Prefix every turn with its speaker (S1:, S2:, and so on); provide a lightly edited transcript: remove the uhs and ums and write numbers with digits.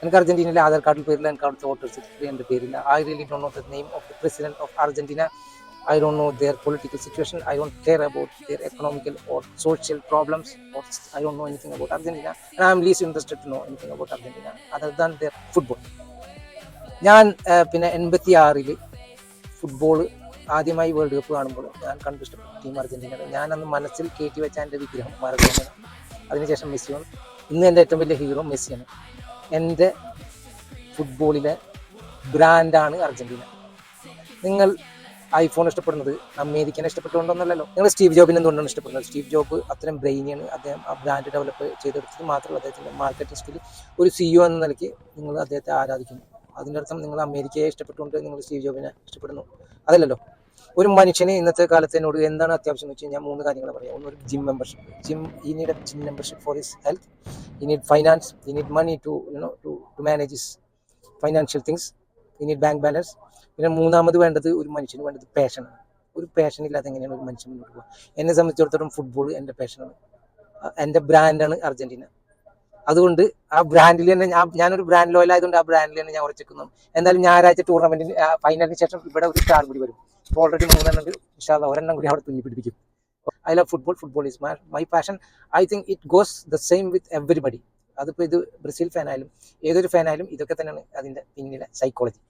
S1: എനിക്ക് അർജന്റീനയിലെ ആധാർ കാർഡിൽ പേരില്ല, എനിക്ക് അവിടുത്തെ വോട്ടേഴ്സ് എൻ്റെ പേരില്ല. I really don't know the name of the president of Argentina. I don't know their political situation. I don't care about their economical or social problems. I don't know anything about Argentina, and I'm least interested to know anything about Argentina other than their football. ഞാൻ പിന്നെ 86 football ആദ്യമായി world cup കാണുമ്പോൾ ഞാൻ കണ്ടു ഇഷ്ടപ്പെട്ട team അർജന്റീനയുടെ. ഞാൻ അന്ന് മനസ്സിൽ കയറ്റി വെച്ച എൻ്റെ വിഗ്രഹം മറഡോണയാണ്. അതിനുശേഷം മെസ്സിയാണ്. ഇന്ന് എൻ്റെ ഏറ്റവും വലിയ ഹീറോ മെസ്സിയാണ്. എൻ്റെ ഫുട്ബോളിലെ ബ്രാൻഡാണ് അർജന്റീന. നിങ്ങൾ ഐഫോൺ ഇഷ്ടപ്പെടുന്നത് അമേരിക്കനെ ഇഷ്ടപ്പെട്ടുകൊണ്ടൊന്നുമല്ലല്ലോ. നിങ്ങൾ സ്റ്റീവ് ജോബിനെ എന്തുകൊണ്ടാണ് ഇഷ്ടപ്പെടുന്നത്? സ്റ്റീവ് ജോബ് അത്രയും ബ്രെയിനിയാണ്. അദ്ദേഹം ആ ബ്രാൻഡ് ഡെവലപ്പ് ചെയ്തെടുത്തത് മാത്രമല്ല, അദ്ദേഹത്തിൻ്റെ മാർക്കറ്റിംഗ് സ്കിൽ ഒരു CEO എന്ന നിലയ്ക്ക് നിങ്ങൾ അദ്ദേഹത്തെ ആരാധിക്കുന്നു. അതിൻ്റെ അർത്ഥം നിങ്ങൾ അമേരിക്കയെ ഇഷ്ടപ്പെട്ടുകൊണ്ട് നിങ്ങൾ സ്റ്റീവ് ജോബിനെ ഇഷ്ടപ്പെടുന്നു അതല്ലല്ലോ. ഒരു മനുഷ്യന് ഇന്നത്തെ കാലത്ത് എന്നോട് എന്താണ് അത്യാവശ്യം എന്ന് വെച്ച് കഴിഞ്ഞാൽ 3 കാര്യങ്ങൾ പറയാം. ഒന്ന്, ഒരു gym membership. He need a gym membership for his health. He need finance. He need money to to manage his financial things. He need bank balance. പിന്നെ മൂന്നാമത് വേണ്ടത്, ഒരു മനുഷ്യന് വേണ്ടത് പാഷനാണ്. ഒരു പാഷൻ ഇല്ലാതെ എങ്ങനെയാണ് ഒരു മനുഷ്യൻ മുന്നോട്ട് പോകുക? എന്നെ സംബന്ധിച്ചിടത്തോളം ഫുട്ബോൾ എൻ്റെ പാഷനാണ്. എൻ്റെ ബ്രാൻഡാണ് അർജന്റീന. അതുകൊണ്ട് ആ ബ്രാൻഡിൽ തന്നെ ഞാനൊരു ബ്രാൻഡ് ലോയൽ ആയതുകൊണ്ട് ആ ബ്രാൻഡിൽ തന്നെ ഞാൻ ഉറച്ചിരിക്കുന്നു. എന്തായാലും ഞായറാഴ്ച ടൂർണമെന്റിന് ഫൈനലിന് ശേഷം ഇവിടെ ഒരു സ്റ്റാർ കൂടി വരും. ഇപ്പോൾ ഓൾറെഡി 3 എണ്ണം ഉണ്ട്. ഇൻഷാ അല്ലാഹ് ഒരെണ്ണം കൂടി അവിടെ തുന്നി പിടിപ്പിക്കും. I love football. Football is my passion. I think it goes the same with everybody. അതിപ്പോൾ ഇത് ബ്രസീൽ ഫാനായാലും ഏതൊരു ഫാനായാലും ഇതൊക്കെ തന്നെയാണ് അതിൻ്റെ പിന്നിലെ സൈക്കോളജി.